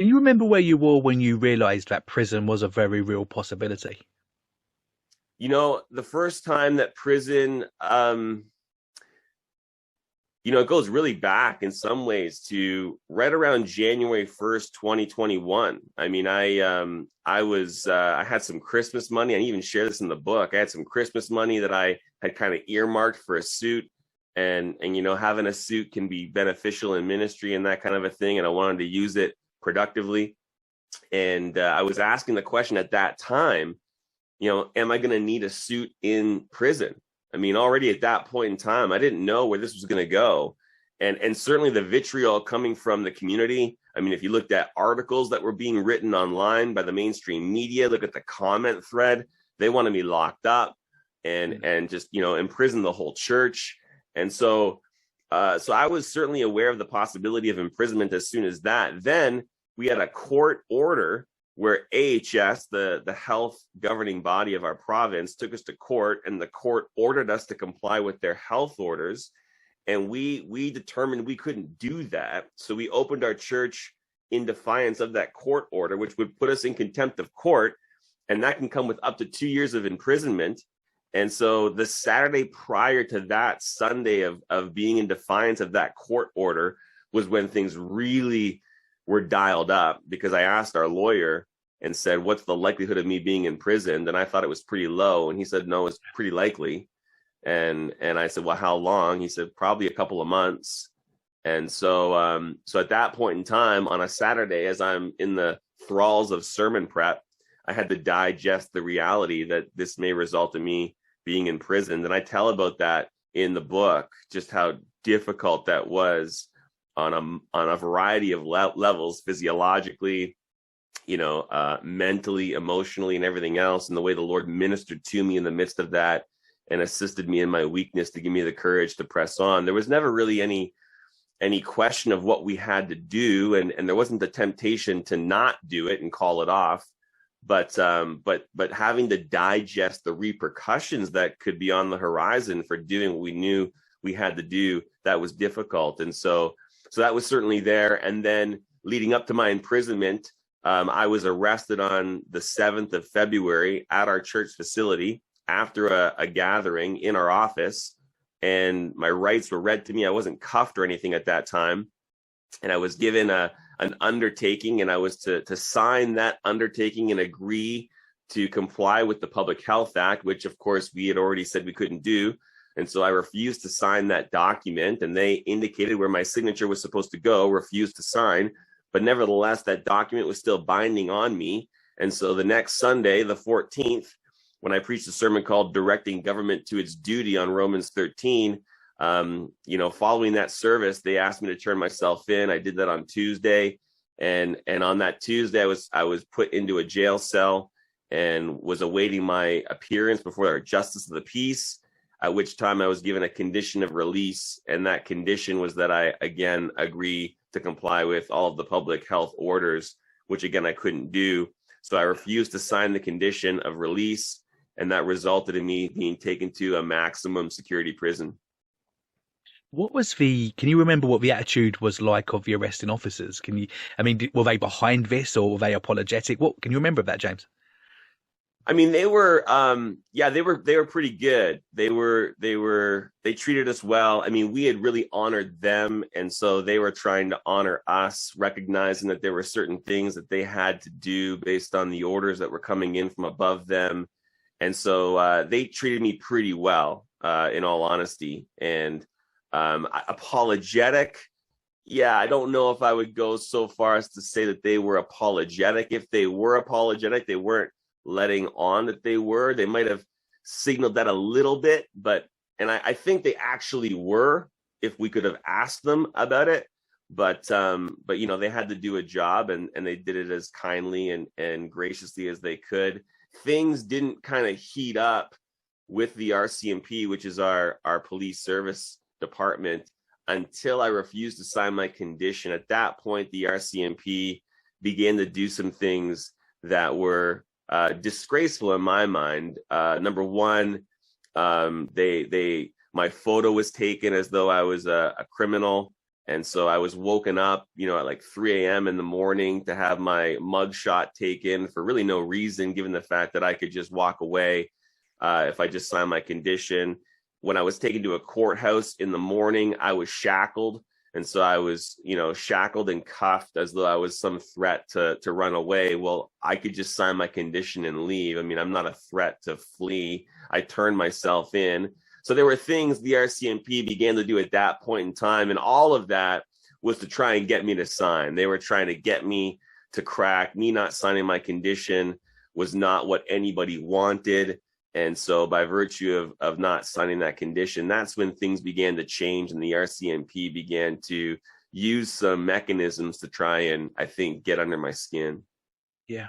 Can you remember where you were when you realized that prison was a very real possibility? The first time that prison, it goes really back in some ways to right around January 1st, 2021. I mean, I had some Christmas money. I even share this in the book. I had some Christmas money that I had kind of earmarked for a suit, and having a suit can be beneficial in ministry and that kind of a thing. And I wanted to use it productively. And I was asking the question at that time, am I going to need a suit in prison? I mean, already at that point in time, I didn't know where this was going to go. And certainly the vitriol coming from the community. I mean, if you looked at articles that were being written online by the mainstream media, look at the comment thread, they wanted me locked up and just, imprison the whole church. And so I was certainly aware of the possibility of imprisonment as soon as that. Then we had a court order where AHS, the health governing body of our province, took us to court, and the court ordered us to comply with their health orders. And we determined we couldn't do that. So we opened our church in defiance of that court order, which would put us in contempt of court. And that can come with up to 2 years of imprisonment. And so the Saturday prior to that Sunday of being in defiance of that court order was when things really were dialed up, because I asked our lawyer and said, what's the likelihood of me being imprisoned? And I thought it was pretty low. And he said, no, it's pretty likely. And I said, well, how long? He said, probably a couple of months. And so at that point in time, on a Saturday, as I'm in the thralls of sermon prep, I had to digest the reality that this may result in me being imprisoned. And I tell about that in the book, just how difficult that was on a variety of levels, physiologically, mentally, emotionally, and everything else, and the way the Lord ministered to me in the midst of that and assisted me in my weakness to give me the courage to press on. There was never really any question of what we had to do, and there wasn't the temptation to not do it and call it off, but having to digest the repercussions that could be on the horizon for doing what we knew we had to do, that was difficult. And so that was certainly there. And then leading up to my imprisonment, I was arrested on the 7th of February at our church facility after a gathering in our office, and my rights were read to me. I wasn't cuffed or anything at that time, and I was given an undertaking, and I was to sign that undertaking and agree to comply with the Public Health Act, which of course we had already said we couldn't do. And so I refused to sign that document, and they indicated where my signature was supposed to go, refused to sign. But nevertheless, that document was still binding on me. And so the next Sunday, the 14th, when I preached a sermon called Directing Government to Its Duty on Romans 13, following that service, they asked me to turn myself in. I did that on Tuesday. And on that Tuesday, I was put into a jail cell and was awaiting my appearance before our Justice of the Peace, at which time I was given a condition of release. And that condition was that I, again, agree to comply with all of the public health orders, which, again, I couldn't do. So I refused to sign the condition of release, and that resulted in me being taken to a maximum security prison. Can you remember what the attitude was like of the arresting officers? Were they behind this, or were they apologetic? Can you remember of that, James? I mean, they were pretty good. They treated us well. I mean, we had really honored them. And so they were trying to honor us, recognizing that there were certain things that they had to do based on the orders that were coming in from above them. And so they treated me pretty well, in all honesty. And apologetic. Yeah, I don't know if I would go so far as to say that they were apologetic. If they were apologetic, they weren't letting on that they were. They might have signaled that a little bit, and I think they actually were, if we could have asked them about it. But they had to do a job, and they did it as kindly and graciously as they could. Things didn't kind of heat up with the RCMP, which is our police service department, until I refused to sign my condition. At that point, the RCMP began to do some things that were disgraceful in my mind. Number one, my photo was taken as though I was a criminal. And so I was woken up, at like 3 a.m. in the morning to have my mugshot taken for really no reason, given the fact that I could just walk away if I just signed my condition. When I was taken to a courthouse in the morning, I was shackled. And so I was, shackled and cuffed as though I was some threat to run away. Well, I could just sign my condition and leave. I mean, I'm not a threat to flee. I turned myself in. So there were things the RCMP began to do at that point in time. And all of that was to try and get me to sign. They were trying to get me to crack. Me not signing my condition was not what anybody wanted. And so by virtue of not signing that condition, that's when things began to change, and the RCMP began to use some mechanisms to try and, I think, get under my skin. Yeah.